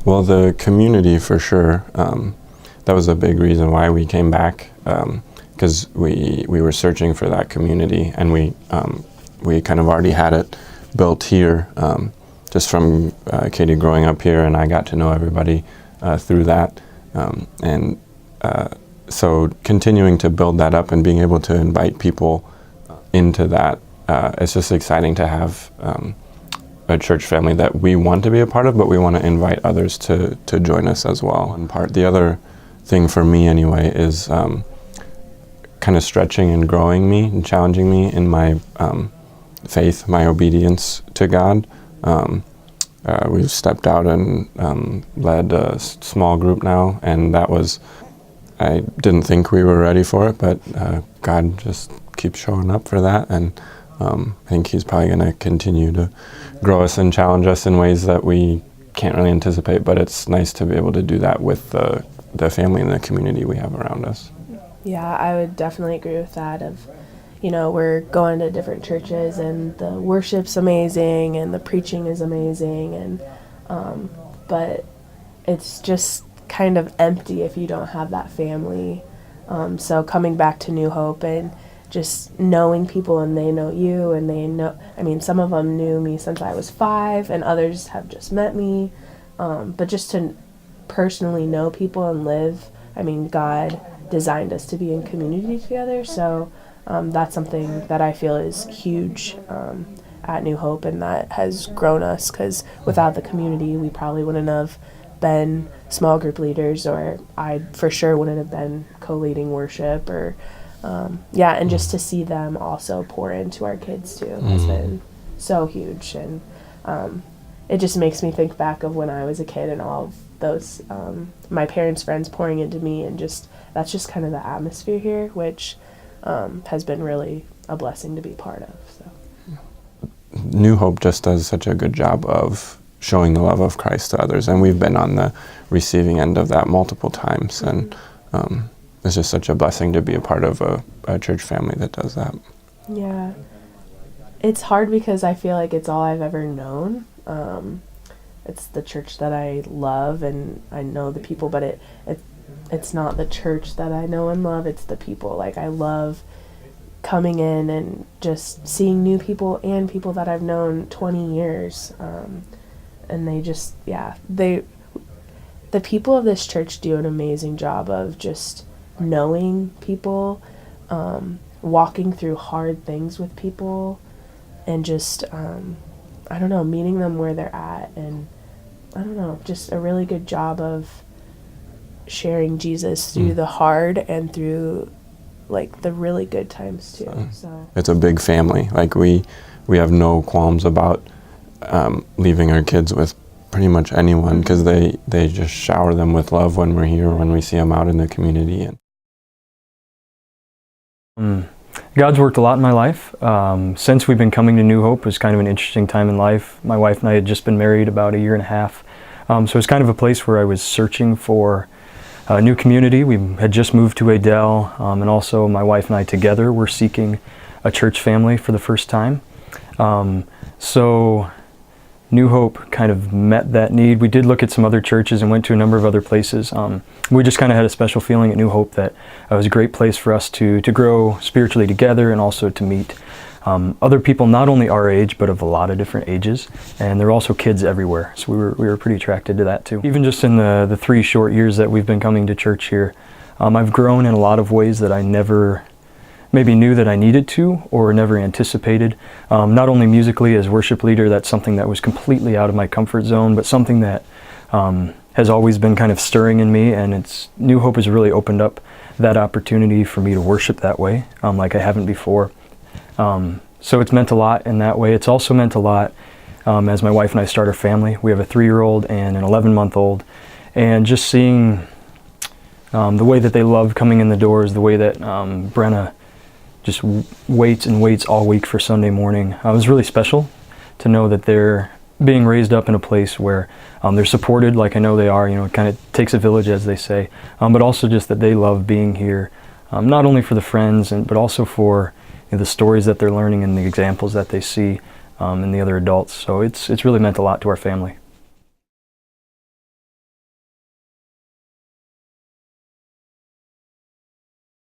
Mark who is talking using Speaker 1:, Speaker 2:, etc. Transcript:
Speaker 1: Well, the community for sure. That was a big reason why we came back, because we were searching for that community, and we kind of already had it built here, just from Katie growing up here, and I got to know everybody through that, and so continuing to build that up and being able to invite people into that, it's just exciting to have a church family that we want to be a part of, but we want to invite others to join us as well. And the other thing for me anyway is kind of stretching and growing me and challenging me in my faith, my obedience to God. We've stepped out and led a small group now, and I didn't think we were ready for it, but God just keeps showing up for that, and I think He's probably going to continue to grow us and challenge us in ways that we can't really anticipate, but it's nice to be able to do that with the family and the community we have around us.
Speaker 2: Yeah, I would definitely agree with that. We're going to different churches, and the worship's amazing, and the preaching is amazing, and but it's just kind of empty if you don't have that family. So coming back to New Hope and just knowing people, and they know you, and they know, some of them knew me since I was 5, and others have just met me, but just to personally know people and live, God designed us to be in community together, so that's something that I feel is huge at New Hope, and that has grown us, because without the community we probably wouldn't have been small group leaders, or I for sure wouldn't have been co-leading worship, or and just to see them also pour into our kids too has been so huge, and it just makes me think back of when I was a kid and all of those my parents' friends pouring into me, and that's just kind of the atmosphere here, which has been really a blessing to be part of. So
Speaker 1: New Hope just does such a good job of showing the love of Christ to others, and we've been on the receiving end of that multiple times, and it's just such a blessing to be a part of a church family that does that.
Speaker 2: Yeah, it's hard because I feel like it's all I've ever known. It's the church that I love, and I know the people, but it's not the church that I know and love, it's the people. Like, I love coming in and just seeing new people and people that I've known 20 years, and they just, the people of this church do an amazing job of just knowing people, walking through hard things with people, and just, meeting them where they're at, and just a really good job of sharing Jesus through the hard and through the really good times too. So
Speaker 1: it's a big family. Like we have no qualms about leaving our kids with pretty much anyone, because they just shower them with love when we're here, when we see them out in the community.
Speaker 3: God's worked a lot in my life. Since we've been coming to New Hope, it was kind of an interesting time in life. My wife and I had just been married about 1.5 years. So it's kind of a place where I was searching for a new community. We had just moved to Adel, and also my wife and I together were seeking a church family for the first time. So New Hope kind of met that need. We did look at some other churches and went to a number of other places. We just kind of had a special feeling at New Hope that it was a great place for us to grow spiritually together, and also to meet other people not only our age, but of a lot of different ages, and there are also kids everywhere, so we were pretty attracted to that too. Even just in the 3 short years that we've been coming to church here, I've grown in a lot of ways that I never maybe knew that I needed to, or never anticipated. Not only musically as worship leader, that's something that was completely out of my comfort zone, but something that has always been kind of stirring in me, and New Hope has really opened up that opportunity for me to worship that way, like I haven't before. So it's meant a lot in that way. It's also meant a lot as my wife and I start our family. We have a 3-year-old and an 11-month-old, and just seeing the way that they love coming in the doors, the way that Brenna just waits and waits all week for Sunday morning. It was really special to know that they're being raised up in a place where they're supported, like I know they are. It kind of takes a village, as they say, but also just that they love being here, not only for the friends, but also for the stories that they're learning and the examples that they see in the other adults. So it's really meant a lot to our family.